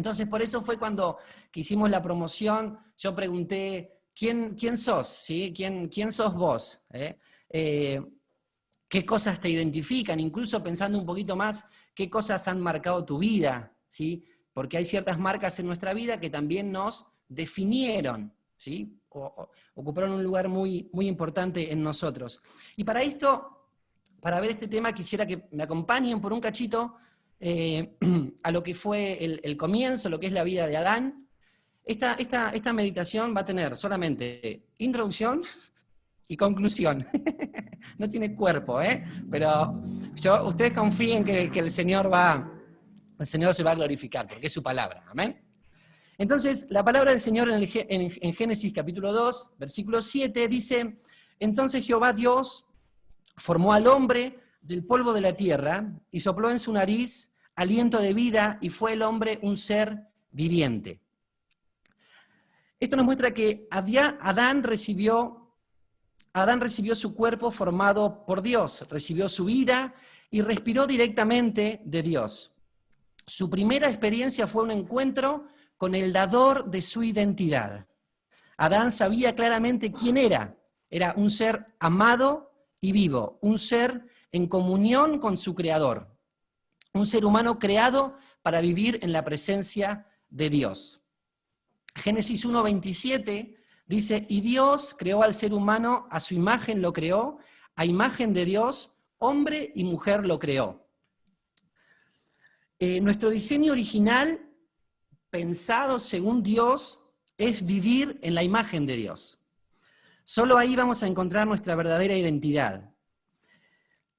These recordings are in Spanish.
Entonces, por eso fue cuando que hicimos la promoción, yo pregunté, ¿quién sos? ¿Sí? ¿Quién sos vos? ¿Qué cosas te identifican? Incluso pensando un poquito más, ¿qué cosas han marcado tu vida? ¿Sí? Porque hay ciertas marcas en nuestra vida que también nos definieron, ¿sí? Ocuparon un lugar muy, muy importante en nosotros. Y para esto, para ver este tema, quisiera que me acompañen por un cachito a lo que fue el comienzo, lo que es la vida de Adán. Esta meditación va a tener solamente introducción y conclusión. No tiene cuerpo, pero ustedes confíen que el Señor se va a glorificar, porque es su palabra. Amén. Entonces, la palabra del Señor en Génesis capítulo 2, versículo 7, dice: entonces Jehová Dios formó al hombre del polvo de la tierra y sopló en su nariz aliento de vida, y fue el hombre un ser viviente. Esto nos muestra que Adán recibió su cuerpo formado por Dios, recibió su vida y respiró directamente de Dios. Su primera experiencia fue un encuentro con el dador de su identidad. Adán sabía claramente quién era. Era un ser amado y vivo, un ser en comunión con su Creador, un ser humano creado para vivir en la presencia de Dios. Génesis 1:27 dice: y Dios creó al ser humano, a su imagen lo creó, a imagen de Dios, hombre y mujer lo creó. Nuestro diseño original, pensado según Dios, es vivir en la imagen de Dios. Solo ahí vamos a encontrar nuestra verdadera identidad.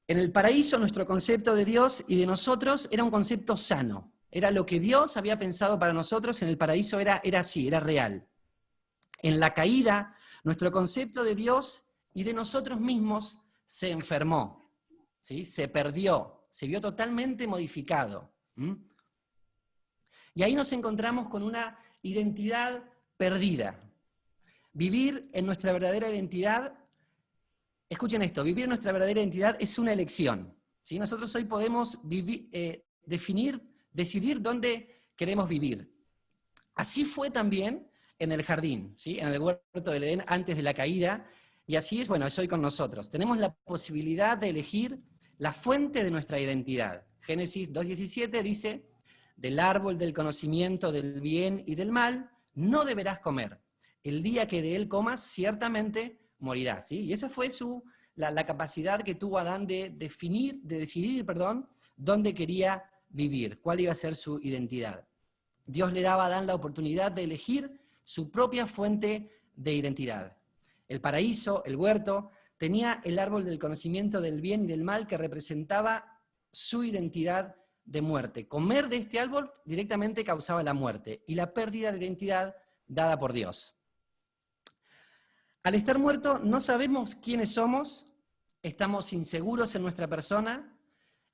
En el paraíso, nuestro concepto de Dios y de nosotros era un concepto sano. Era lo que Dios había pensado para nosotros. En el paraíso era así, era real. En la caída, nuestro concepto de Dios y de nosotros mismos se enfermó, ¿sí? Se perdió, se vio totalmente modificado. Y ahí nos encontramos con una identidad perdida. Vivir en nuestra verdadera identidad, escuchen esto, vivir en nuestra verdadera identidad es una elección, ¿sí? Nosotros hoy podemos decidir dónde queremos vivir. Así fue también en el jardín, ¿sí? En el huerto del Edén antes de la caída, y así es, bueno, es hoy con nosotros. Tenemos la posibilidad de elegir la fuente de nuestra identidad. Génesis 2:17 dice: del árbol del conocimiento del bien y del mal no deberás comer. El día que de él comas, ciertamente morirás. ¿Sí? Y esa fue la capacidad que tuvo Adán de decidir, dónde quería vivir, cuál iba a ser su identidad. Dios le daba a Adán la oportunidad de elegir su propia fuente de identidad. El paraíso, el huerto, tenía el árbol del conocimiento del bien y del mal que representaba su identidad de muerte. Comer de este árbol directamente causaba la muerte y la pérdida de identidad dada por Dios. Al estar muerto no sabemos quiénes somos, estamos inseguros en nuestra persona,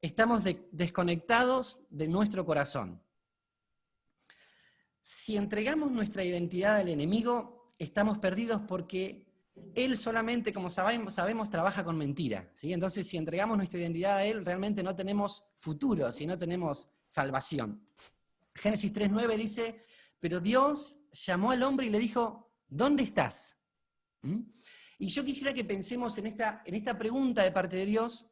estamos desconectados de nuestro corazón. Si entregamos nuestra identidad al enemigo, estamos perdidos porque él solamente, como sabemos, trabaja con mentira, ¿sí? Entonces, si entregamos nuestra identidad a él, realmente no tenemos futuro, si no tenemos salvación. Génesis 3:9 dice: pero Dios llamó al hombre y le dijo: ¿dónde estás? Y yo quisiera que pensemos en esta pregunta de parte de Dios,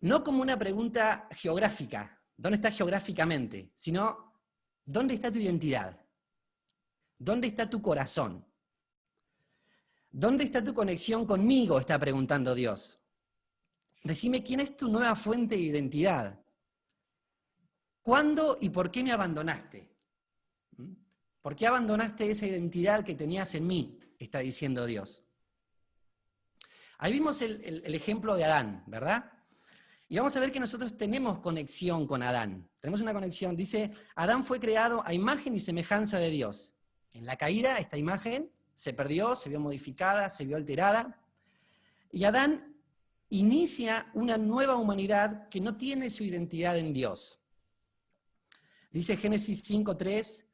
no como una pregunta geográfica, ¿dónde estás geográficamente?, sino ¿dónde está tu identidad? ¿Dónde está tu corazón? ¿Dónde está tu conexión conmigo?, está preguntando Dios. Decime, ¿quién es tu nueva fuente de identidad? ¿Cuándo y por qué me abandonaste? ¿Por qué abandonaste esa identidad que tenías en mí?, está diciendo Dios. Ahí vimos el ejemplo de Adán, ¿verdad? Y vamos a ver que nosotros tenemos conexión con Adán. Tenemos una conexión. Dice: Adán fue creado a imagen y semejanza de Dios. En la caída, esta imagen se perdió, se vio modificada, se vio alterada. Y Adán inicia una nueva humanidad que no tiene su identidad en Dios. Dice Génesis 5:3: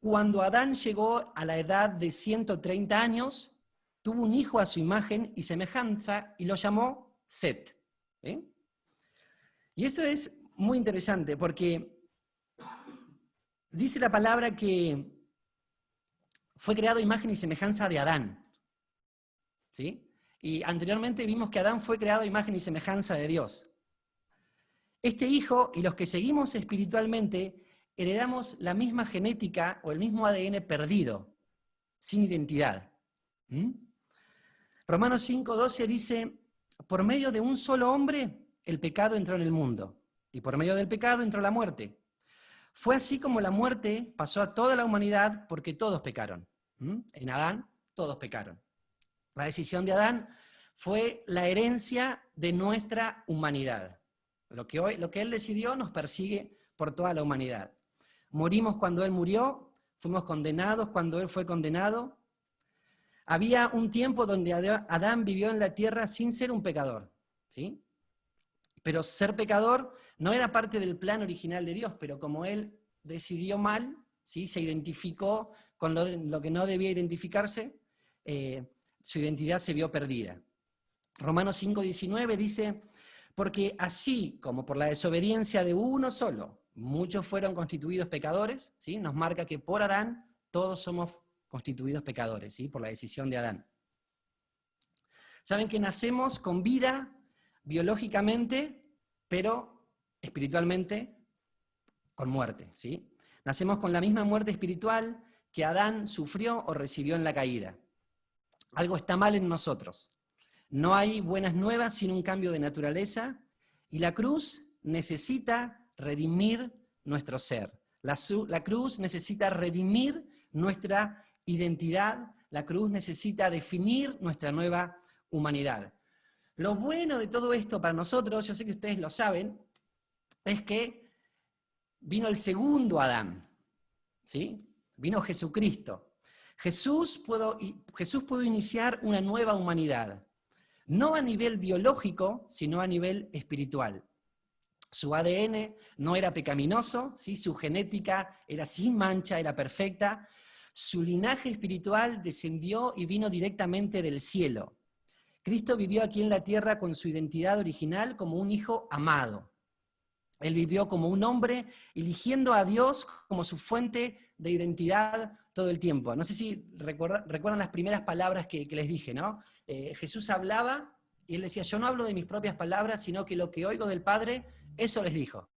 cuando Adán llegó a la edad de 130 años, tuvo un hijo a su imagen y semejanza y lo llamó Set. ¿Sí? Y esto es muy interesante porque Dice la palabra que fue creado a imagen y semejanza de Adán. ¿Sí? Y anteriormente vimos que Adán fue creado a imagen y semejanza de Dios. Este hijo y los que seguimos espiritualmente heredamos la misma genética o el mismo ADN perdido, sin identidad. ¿Mm? Romanos 5:12 dice, por medio de un solo hombre el pecado entró en el mundo, y por medio del pecado entró la muerte. Fue así como la muerte pasó a toda la humanidad porque todos pecaron. En Adán todos pecaron. La decisión de Adán fue la herencia de nuestra humanidad. Lo que él decidió nos persigue por toda la humanidad. Morimos cuando él murió, fuimos condenados cuando él fue condenado. Había un tiempo donde Adán vivió en la tierra sin ser un pecador, ¿sí? Pero ser pecador no era parte del plan original de Dios, pero como él decidió mal, ¿sí? Se identificó con lo que no debía identificarse, su identidad se vio perdida. Romanos 5:19 dice, porque así como por la desobediencia de uno solo, muchos fueron constituidos pecadores, ¿sí? Nos marca que por Adán todos somos constituidos pecadores, ¿sí? Por la decisión de Adán. Saben que nacemos con vida biológicamente, pero espiritualmente con muerte, ¿sí? Nacemos con la misma muerte espiritual que Adán sufrió o recibió en la caída. Algo está mal en nosotros. No hay buenas nuevas sin un cambio de naturaleza, y la cruz necesita redimir nuestro ser. La cruz necesita redimir nuestra identidad, la cruz necesita definir nuestra nueva humanidad. Lo bueno de todo esto para nosotros, yo sé que ustedes lo saben, es que vino el segundo Adán, ¿sí? Vino Jesucristo. Jesús pudo iniciar una nueva humanidad, no a nivel biológico, sino a nivel espiritual. Su ADN no era pecaminoso, ¿sí? Su genética era sin mancha, era perfecta. Su linaje espiritual descendió y vino directamente del cielo. Cristo vivió aquí en la tierra con su identidad original como un hijo amado. Él vivió como un hombre, eligiendo a Dios como su fuente de identidad todo el tiempo. No sé si recuerdan las primeras palabras que les dije, ¿no? Jesús hablaba y él decía, yo no hablo de mis propias palabras, sino que lo que oigo del Padre, eso les digo,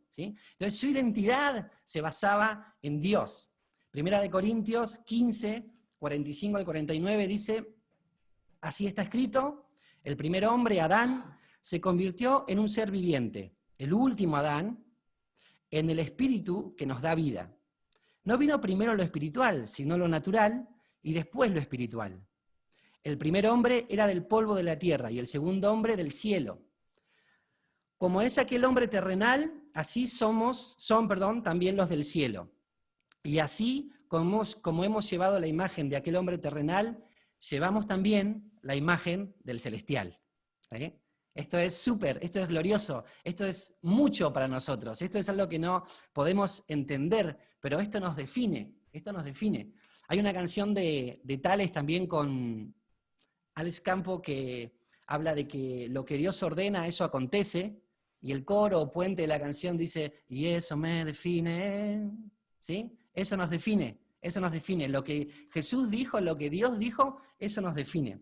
¿sí? Entonces su identidad se basaba en Dios. Primera de Corintios 15, 45 al 49 dice, así está escrito, el primer hombre, Adán, se convirtió en un ser viviente. El último Adán, en el espíritu que nos da vida. No vino primero lo espiritual, sino lo natural, y después lo espiritual. El primer hombre era del polvo de la tierra, y el segundo hombre del cielo. Como es aquel hombre terrenal, así son también los del cielo. Y así como hemos llevado la imagen de aquel hombre terrenal, llevamos también la imagen del celestial. ¿Sí? Esto es súper, esto es glorioso, esto es mucho para nosotros, esto es algo que no podemos entender, pero esto nos define, Hay una canción de Tales también con Alex Campo que habla de que lo que Dios ordena, eso acontece, y el coro o puente de la canción dice, y eso me define, ¿sí? Eso nos define, lo que Jesús dijo, lo que Dios dijo, eso nos define.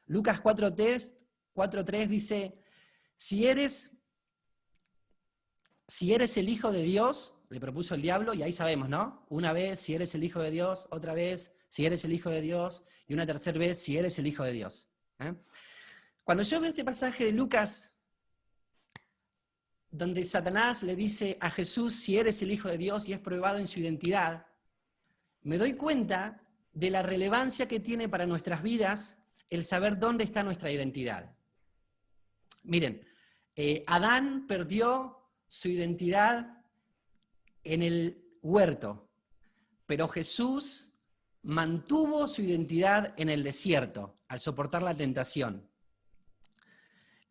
Lucas 4:3 dice, si eres el Hijo de Dios, le propuso el diablo, y ahí sabemos, ¿no? Una vez, si eres el Hijo de Dios, otra vez, si eres el Hijo de Dios, y una tercera vez, si eres el Hijo de Dios. Cuando yo veo este pasaje de Lucas, donde Satanás le dice a Jesús, si eres el Hijo de Dios, y es probado en su identidad, me doy cuenta de la relevancia que tiene para nuestras vidas el saber dónde está nuestra identidad. Miren, Adán perdió su identidad en el huerto, pero Jesús mantuvo su identidad en el desierto, al soportar la tentación.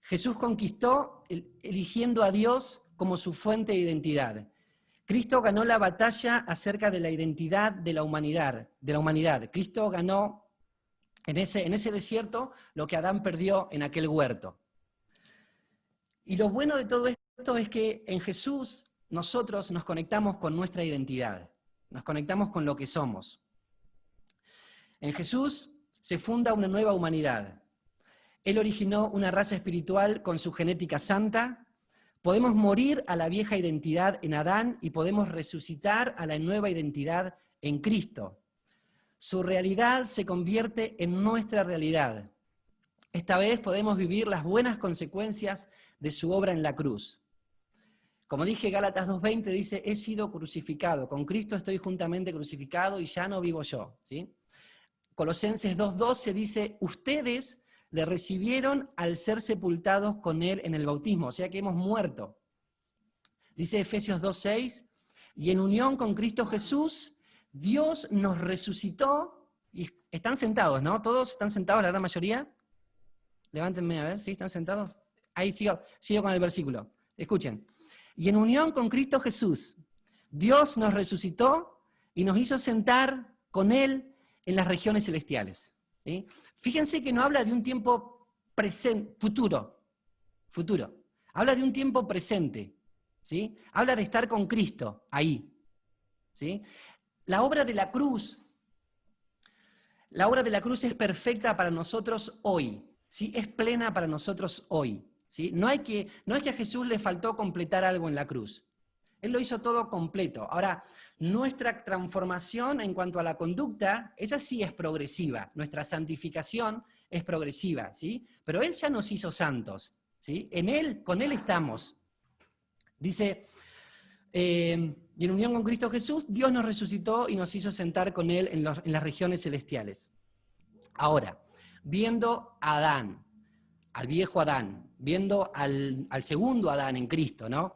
Jesús conquistó eligiendo a Dios como su fuente de identidad. Cristo ganó la batalla acerca de la identidad de la humanidad. Cristo ganó en ese desierto lo que Adán perdió en aquel huerto. Y lo bueno de todo esto es que en Jesús nosotros nos conectamos con nuestra identidad, nos conectamos con lo que somos. En Jesús se funda una nueva humanidad. Él originó una raza espiritual con su genética santa. Podemos morir a la vieja identidad en Adán y podemos resucitar a la nueva identidad en Cristo. Su realidad se convierte en nuestra realidad. Esta vez podemos vivir las buenas consecuencias de su obra en la cruz. Como dije, Gálatas 2:20 dice, he sido crucificado, con Cristo estoy juntamente crucificado y ya no vivo yo. ¿Sí? Colosenses 2:12 dice, ustedes le recibieron al ser sepultados con él en el bautismo, o sea que hemos muerto. Dice Efesios 2:6, y en unión con Cristo Jesús, Dios nos resucitó, y están sentados, ¿no? ¿Todos están sentados, la gran mayoría? Levántenme a ver, ¿sí? ¿Están sentados? Ahí sigo con el versículo. Escuchen. Y en unión con Cristo Jesús, Dios nos resucitó y nos hizo sentar con Él en las regiones celestiales. ¿Sí? Fíjense que no habla de un tiempo futuro. Habla de un tiempo presente. ¿Sí? Habla de estar con Cristo ahí. ¿Sí? La obra de la cruz es perfecta para nosotros hoy. ¿Sí? Es plena para nosotros hoy. ¿Sí? No es que a Jesús le faltó completar algo en la cruz. Él lo hizo todo completo. Ahora, nuestra transformación en cuanto a la conducta, esa sí es progresiva. Nuestra santificación es progresiva, ¿sí? Pero Él ya nos hizo santos, ¿sí? Con Él estamos. Dice, y en unión con Cristo Jesús, Dios nos resucitó y nos hizo sentar con Él en las regiones celestiales. Ahora, viendo a Adán, al viejo Adán, viendo al segundo Adán en Cristo, ¿no?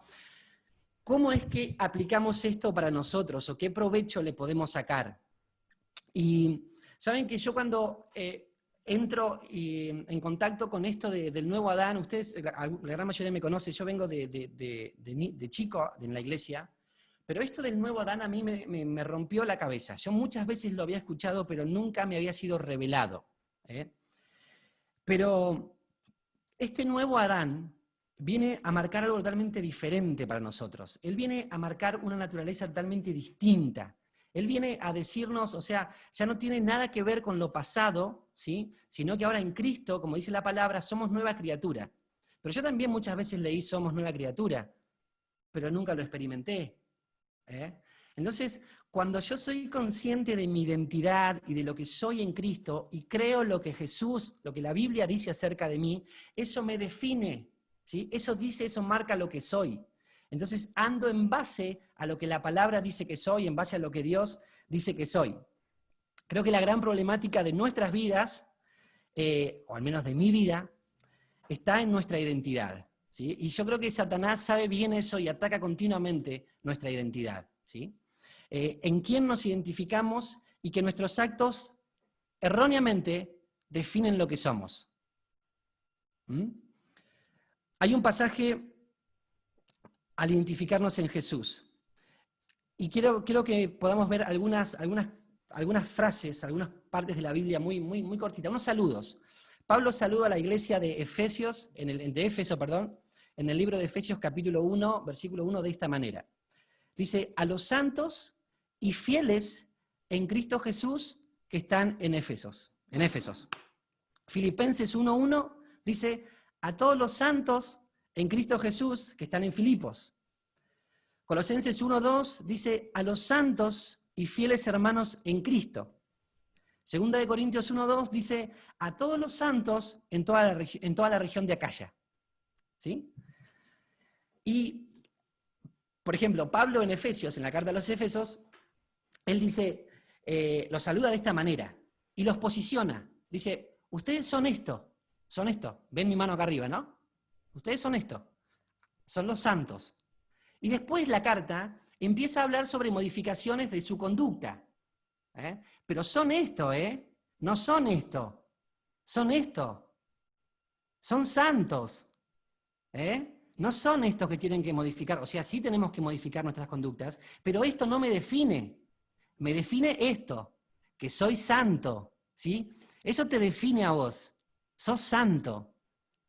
¿Cómo es que aplicamos esto para nosotros o qué provecho le podemos sacar? Y saben que yo cuando entro en contacto con esto del nuevo Adán, ustedes, la gran mayoría me conoce, yo vengo de chico en la iglesia, pero esto del nuevo Adán a mí me rompió la cabeza. Yo muchas veces lo había escuchado, pero nunca me había sido revelado. Pero este nuevo Adán viene a marcar algo totalmente diferente para nosotros. Él viene a marcar una naturaleza totalmente distinta. Él viene a decirnos, o sea, ya no tiene nada que ver con lo pasado, ¿sí? Sino que ahora en Cristo, como dice la palabra, somos nueva criatura. Pero yo también muchas veces leí somos nueva criatura, pero nunca lo experimenté. Entonces, cuando yo soy consciente de mi identidad y de lo que soy en Cristo, y creo lo que Jesús, lo que la Biblia dice acerca de mí, eso me define, ¿sí? Eso dice, eso marca lo que soy. Entonces ando en base a lo que la palabra dice que soy, en base a lo que Dios dice que soy. Creo que la gran problemática de nuestras vidas, o al menos de mi vida, está en nuestra identidad, ¿sí? Y yo creo que Satanás sabe bien eso y ataca continuamente nuestra identidad, ¿sí? En quién nos identificamos y que nuestros actos erróneamente definen lo que somos. Hay un pasaje al identificarnos en Jesús. Y quiero que podamos ver algunas frases, algunas partes de la Biblia muy cortitas, unos saludos. Pablo saluda a la iglesia de Efesios, de Éfeso, en el libro de Efesios capítulo 1, versículo 1, de esta manera. Dice, a los santos y fieles en Cristo Jesús que están en Éfesos. Filipenses 1:1 dice, a todos los santos en Cristo Jesús que están en Filipos. Colosenses 1:2 dice, a los santos y fieles hermanos en Cristo. Segunda de Corintios 1:2 dice, a todos los santos en toda la región de Acaya. ¿Sí? Y, por ejemplo, Pablo en Efesios, en la carta a los Efesos, él dice, los saluda de esta manera y los posiciona. Dice, ustedes son esto. Ven mi mano acá arriba, ¿no? Ustedes son esto. Son los santos. Y después la carta empieza a hablar sobre modificaciones de su conducta. Pero son esto, no son esto. Son esto. Son santos. No son estos que tienen que modificar. O sea, sí tenemos que modificar nuestras conductas, pero esto no me define. Me define esto, que soy santo. ¿Sí? Eso te define a vos. Sos santo.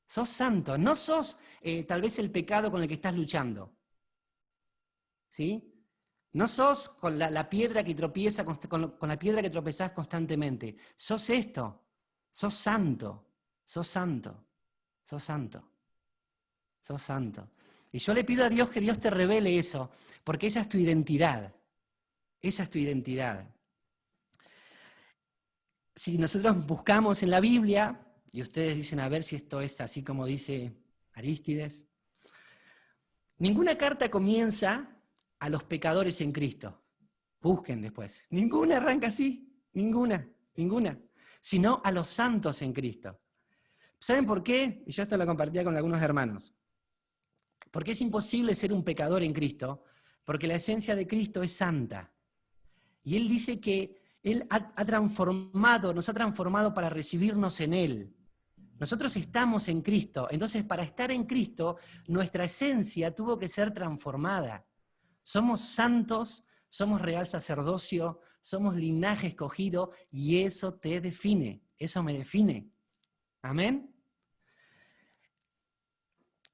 Sos santo. No sos tal vez el pecado con el que estás luchando. ¿sí? No sos con la piedra que tropieza, con la piedra que tropezás constantemente. Sos esto, sos santo, sos santo, sos santo, sos santo. Y yo le pido a Dios que Dios te revele eso, porque esa es tu identidad, esa es tu identidad. Si nosotros buscamos en la Biblia, y ustedes dicen a ver si esto es así como dice Arístides, ninguna carta comienza a los pecadores en Cristo. Busquen después. Ninguna arranca así, ninguna, sino a los santos en Cristo. ¿Saben por qué? Y yo esto lo compartía con algunos hermanos. Porque es imposible ser un pecador en Cristo, porque la esencia de Cristo es santa. Y Él dice que Él nos ha transformado para recibirnos en Él. Nosotros estamos en Cristo, entonces para estar en Cristo, nuestra esencia tuvo que ser transformada. Somos santos, somos real sacerdocio, somos linaje escogido, y eso te define, eso me define. ¿Amén?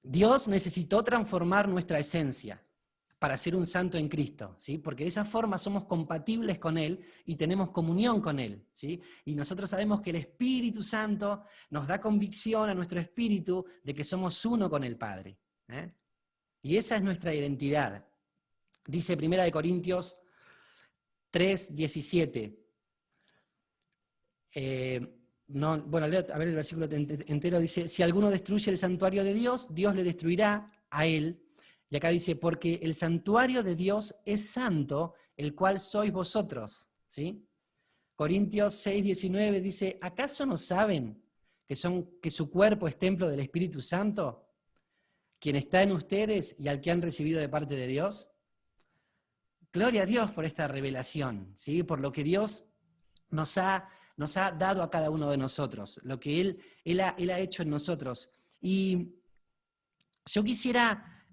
Dios necesitó transformar nuestra esencia para ser un santo en Cristo, ¿sí? Porque de esa forma somos compatibles con Él y tenemos comunión con Él, ¿sí? Y nosotros sabemos que el Espíritu Santo nos da convicción a nuestro espíritu de que somos uno con el Padre, ¿eh? Y esa es nuestra identidad. Dice 1 Corintios 3:17. Leo, a ver el versículo entero, dice, si alguno destruye el santuario de Dios, Dios le destruirá a él. Y acá dice, porque el santuario de Dios es santo, el cual sois vosotros. ¿Sí? Corintios 6:19 dice, ¿acaso no saben que su cuerpo es templo del Espíritu Santo, quien está en ustedes y al que han recibido de parte de Dios? Gloria a Dios por esta revelación, ¿sí? Por lo que Dios nos ha dado a cada uno de nosotros, lo que Él ha hecho en nosotros. Y yo quisiera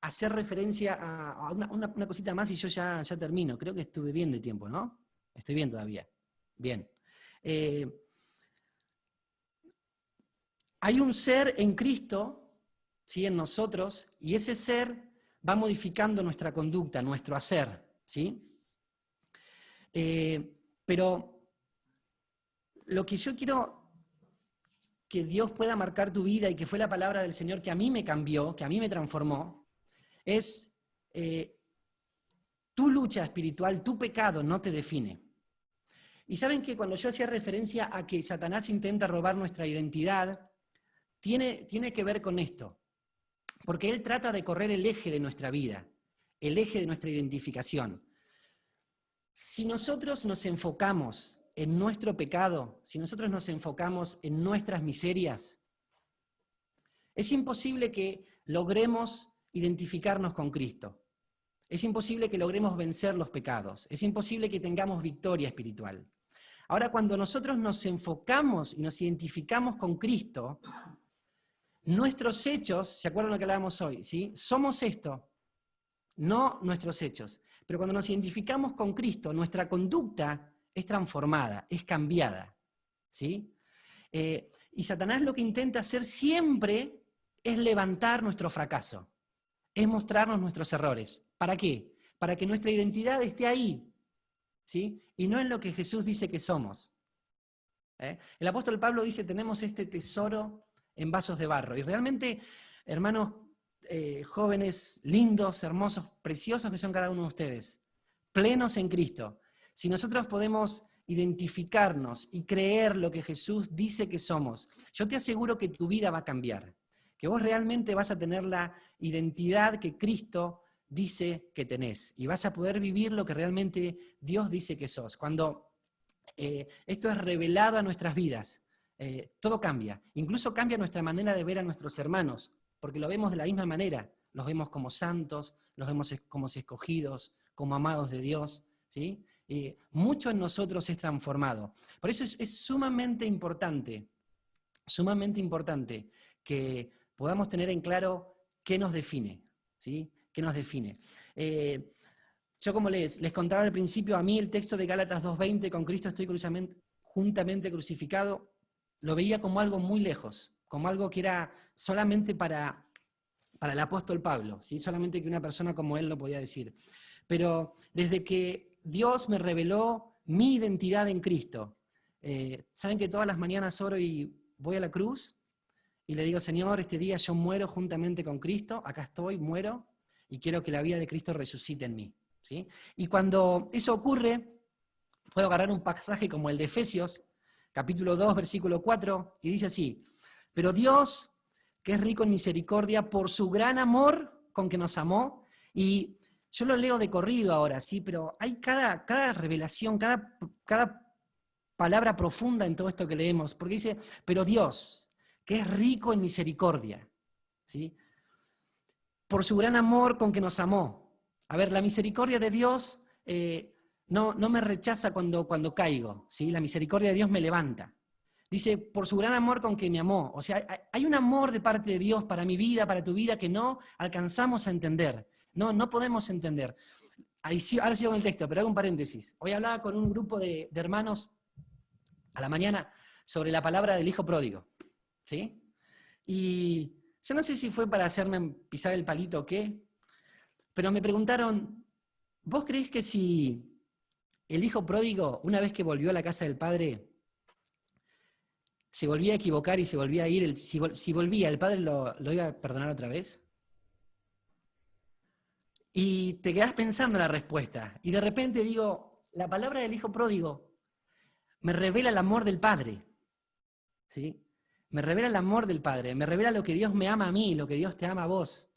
hacer referencia a una cosita más y yo ya termino. Creo que estuve bien de tiempo, ¿no? Estoy bien todavía. Bien. Hay un ser en Cristo, ¿sí? En nosotros, y ese ser va modificando nuestra conducta, nuestro hacer, ¿sí? Pero lo que yo quiero que Dios pueda marcar tu vida y que fue la palabra del Señor que a mí me cambió, que a mí me transformó, es tu lucha espiritual, tu pecado no te define. Y saben que cuando yo hacía referencia a que Satanás intenta robar nuestra identidad, tiene que ver con esto. Porque él trata de correr el eje de nuestra vida, el eje de nuestra identificación. Si nosotros nos enfocamos en nuestro pecado, si nosotros nos enfocamos en nuestras miserias, es imposible que logremos identificarnos con Cristo. Es imposible que logremos vencer los pecados. Es imposible que tengamos victoria espiritual. Ahora, cuando nosotros nos enfocamos y nos identificamos con Cristo, nuestros hechos, ¿se acuerdan lo que hablábamos hoy? ¿Sí? Somos esto, no nuestros hechos. Pero cuando nos identificamos con Cristo, nuestra conducta es transformada, es cambiada. ¿Sí? Y Satanás lo que intenta hacer siempre es levantar nuestro fracaso, es mostrarnos nuestros errores. ¿Para qué? Para que nuestra identidad esté ahí, ¿sí? Y no en lo que Jesús dice que somos. El apóstol Pablo dice, tenemos este tesoro en vasos de barro. Y realmente, hermanos jóvenes, lindos, hermosos, preciosos que son cada uno de ustedes, plenos en Cristo, si nosotros podemos identificarnos y creer lo que Jesús dice que somos, yo te aseguro que tu vida va a cambiar, que vos realmente vas a tener la identidad que Cristo dice que tenés y vas a poder vivir lo que realmente Dios dice que sos. Cuando esto es revelado a nuestras vidas, todo cambia, incluso cambia nuestra manera de ver a nuestros hermanos, porque lo vemos de la misma manera, los vemos como santos, los vemos como escogidos, como amados de Dios, ¿sí? Mucho en nosotros es transformado. Por eso es sumamente importante que podamos tener en claro qué nos define, ¿sí? ¿Qué nos define? Yo como les contaba al principio, a mí el texto de Gálatas 2:20, con Cristo estoy juntamente crucificado, lo veía como algo muy lejos, como algo que era solamente para para el apóstol Pablo, ¿sí? Solamente que una persona como él lo podía decir. Pero desde que Dios me reveló mi identidad en Cristo, ¿saben que todas las mañanas oro y voy a la cruz? Y le digo, Señor, este día yo muero juntamente con Cristo, acá estoy, muero, y quiero que la vida de Cristo resucite en mí, ¿sí? Y cuando eso ocurre, puedo agarrar un pasaje como el de Efesios, capítulo 2, versículo 4, y dice así: pero Dios, que es rico en misericordia, por su gran amor con que nos amó, y yo lo leo de corrido ahora, ¿sí? Pero hay cada revelación, cada palabra profunda en todo esto que leemos, porque dice, pero Dios, que es rico en misericordia, ¿sí? Por su gran amor con que nos amó. A ver, la misericordia de Dios no me rechaza cuando caigo, ¿sí? La misericordia de Dios me levanta. Dice, por su gran amor con que me amó. O sea, hay un amor de parte de Dios para mi vida, para tu vida, que no alcanzamos a entender. No podemos entender. Ahora sigo en el texto, pero hago un paréntesis. Hoy hablaba con un grupo de hermanos a la mañana sobre la palabra del hijo pródigo, ¿sí? Y yo no sé si fue para hacerme pisar el palito o qué, pero me preguntaron, ¿vos creés que si el hijo pródigo, una vez que volvió a la casa del padre, se volvía a equivocar y se volvía a ir, si volvía, el padre lo iba a perdonar otra vez? Y te quedás pensando en la respuesta, y de repente digo, la palabra del hijo pródigo me revela el amor del padre, ¿sí? Me revela el amor del Padre, me revela lo que Dios me ama a mí, lo que Dios te ama a vos.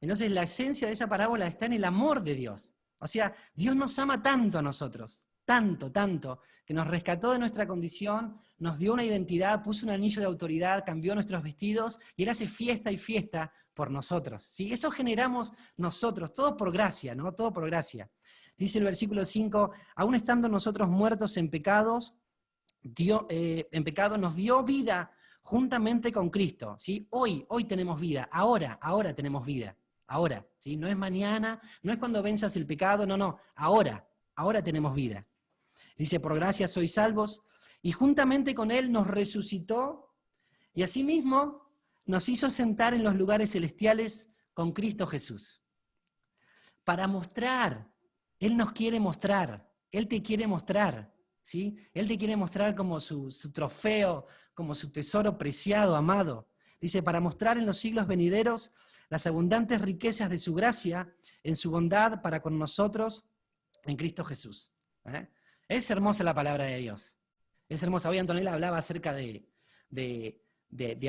Entonces la esencia de esa parábola está en el amor de Dios. O sea, Dios nos ama tanto a nosotros, tanto, tanto, que nos rescató de nuestra condición, nos dio una identidad, puso un anillo de autoridad, cambió nuestros vestidos, y Él hace fiesta y fiesta por nosotros. ¿Sí? Eso generamos nosotros, todo por gracia, ¿no? Todo por gracia. Dice el versículo 5, aún estando nosotros muertos en pecados, nos dio vida juntamente con Cristo, ¿sí? Hoy tenemos vida, ahora tenemos vida, ahora, ¿sí? No es mañana, no es cuando venzas el pecado, no, ahora tenemos vida. Dice, por gracia sois salvos, y juntamente con Él nos resucitó, y asimismo nos hizo sentar en los lugares celestiales con Cristo Jesús. Para mostrar, Él nos quiere mostrar, Él te quiere mostrar, ¿sí? Él te quiere mostrar como su trofeo, como su tesoro preciado, amado. Dice, para mostrar en los siglos venideros las abundantes riquezas de su gracia, en su bondad para con nosotros, en Cristo Jesús. Es hermosa la palabra de Dios. Es hermosa. Hoy Antonella hablaba acerca de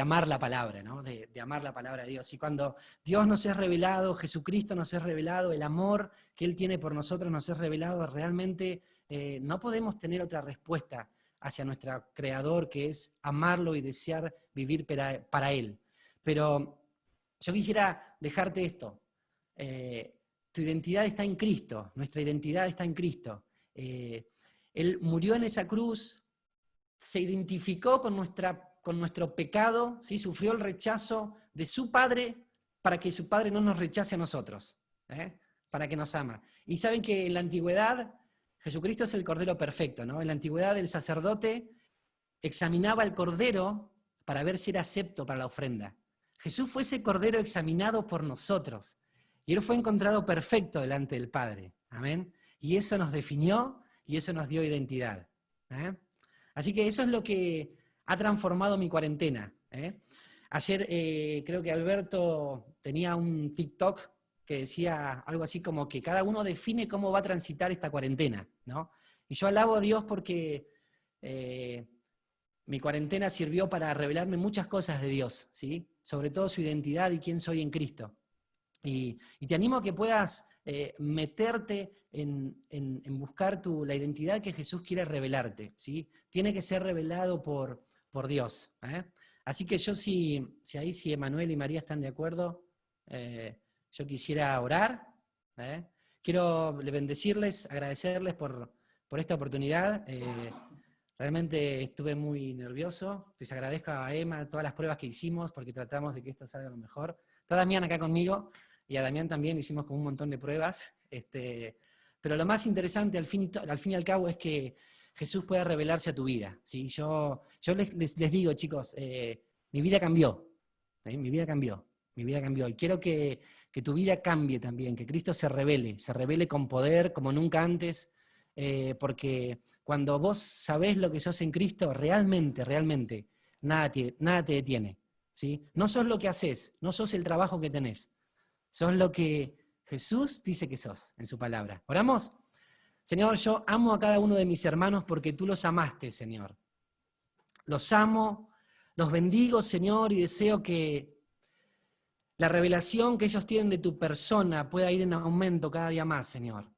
amar la palabra, ¿no? De amar la palabra de Dios. Y cuando Dios nos es revelado, Jesucristo nos es revelado, el amor que Él tiene por nosotros nos es revelado, realmente no podemos tener otra respuesta hacia nuestro Creador, que es amarlo y desear vivir para Él. Pero yo quisiera dejarte esto. Tu identidad está en Cristo, nuestra identidad está en Cristo. Él murió en esa cruz, se identificó con nuestro pecado, ¿sí? Sufrió el rechazo de su Padre para que su Padre no nos rechace a nosotros, para que nos ama. Y saben que en la antigüedad Jesucristo es el Cordero perfecto, ¿no? En la antigüedad el sacerdote examinaba al Cordero para ver si era acepto para la ofrenda. Jesús fue ese Cordero examinado por nosotros, y Él fue encontrado perfecto delante del Padre. Amén. Y eso nos definió, y eso nos dio identidad. Así que eso es lo que ha transformado mi cuarentena. Ayer creo que Alberto tenía un TikTok que decía algo así como que cada uno define cómo va a transitar esta cuarentena, ¿no? Y yo alabo a Dios porque mi cuarentena sirvió para revelarme muchas cosas de Dios, ¿sí? Sobre todo su identidad y quién soy en Cristo. Y te animo a que puedas meterte en buscar la identidad que Jesús quiere revelarte, ¿sí? Tiene que ser revelado por Dios. Así que yo, si Emanuel y María están de acuerdo, yo quisiera orar. Quiero bendecirles, agradecerles por esta oportunidad. Realmente estuve muy nervioso. Les agradezco a Emma todas las pruebas que hicimos porque tratamos de que esto salga lo mejor. Está Damián acá conmigo. Y a Damián también hicimos como un montón de pruebas. Pero lo más interesante al fin y al cabo es que Jesús pueda revelarse a tu vida. ¿Sí? Yo les digo, chicos, mi vida cambió. Mi vida cambió. Mi vida cambió. Y quiero que tu vida cambie también, que Cristo se revele con poder como nunca antes, porque cuando vos sabés lo que sos en Cristo, realmente, realmente, nada te detiene. ¿Sí? No sos lo que haces, no sos el trabajo que tenés, sos lo que Jesús dice que sos en su palabra. ¿Oramos? Señor, yo amo a cada uno de mis hermanos porque tú los amaste, Señor. Los amo, los bendigo, Señor, y deseo que la revelación que ellos tienen de tu persona pueda ir en aumento cada día más, Señor.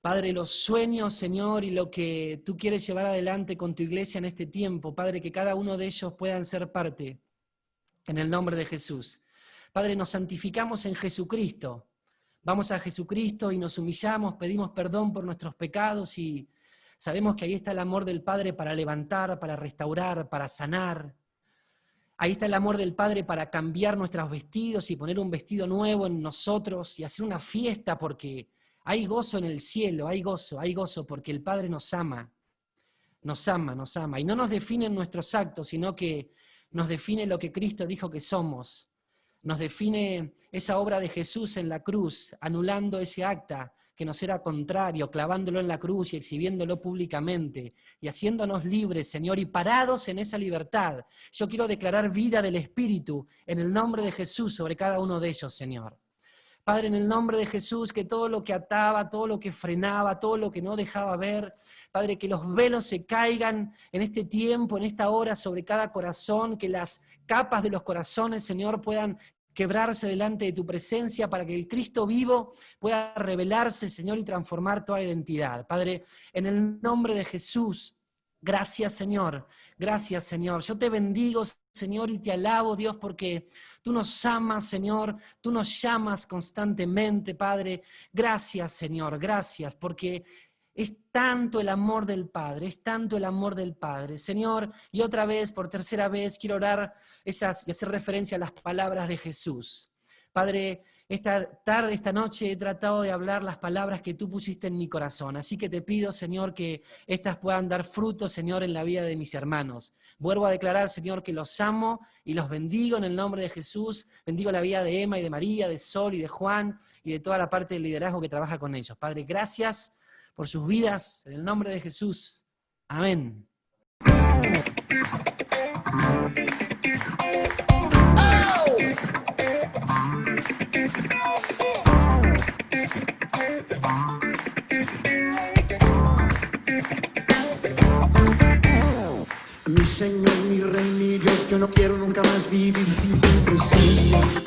Padre, los sueños, Señor, y lo que tú quieres llevar adelante con tu iglesia en este tiempo, Padre, que cada uno de ellos puedan ser parte en el nombre de Jesús. Padre, nos santificamos en Jesucristo. Vamos a Jesucristo y nos humillamos, pedimos perdón por nuestros pecados y sabemos que ahí está el amor del Padre para levantar, para restaurar, para sanar. Ahí está el amor del Padre para cambiar nuestros vestidos y poner un vestido nuevo en nosotros y hacer una fiesta porque hay gozo en el cielo, hay gozo porque el Padre nos ama, nos ama, nos ama. Y no nos definen nuestros actos, sino que nos define lo que Cristo dijo que somos. Nos define esa obra de Jesús en la cruz, anulando ese acta que nos era contrario, clavándolo en la cruz y exhibiéndolo públicamente, y haciéndonos libres, Señor, y parados en esa libertad. Yo quiero declarar vida del Espíritu en el nombre de Jesús sobre cada uno de ellos, Señor. Padre, en el nombre de Jesús, que todo lo que ataba, todo lo que frenaba, todo lo que no dejaba ver, Padre, que los velos se caigan en este tiempo, en esta hora, sobre cada corazón, que las capas de los corazones, Señor, puedan quebrarse delante de tu presencia para que el Cristo vivo pueda revelarse, Señor, y transformar toda identidad. Padre, en el nombre de Jesús, gracias, Señor. Gracias, Señor. Yo te bendigo, Señor, y te alabo, Dios, porque tú nos amas, Señor. Tú nos llamas constantemente, Padre. Gracias, Señor. Gracias, porque es tanto el amor del Padre, es tanto el amor del Padre. Señor, y otra vez, por tercera vez, quiero orar y hacer referencia a las palabras de Jesús. Padre, esta tarde, esta noche he tratado de hablar las palabras que tú pusiste en mi corazón. Así que te pido, Señor, que estas puedan dar fruto, Señor, en la vida de mis hermanos. Vuelvo a declarar, Señor, que los amo y los bendigo en el nombre de Jesús. Bendigo la vida de Emma y de María, de Sol y de Juan y de toda la parte del liderazgo que trabaja con ellos. Padre, gracias por sus vidas, en el nombre de Jesús. Amén. Mi Señor, mi Rey, mi Dios, yo no quiero nunca más vivir sin tu presencia.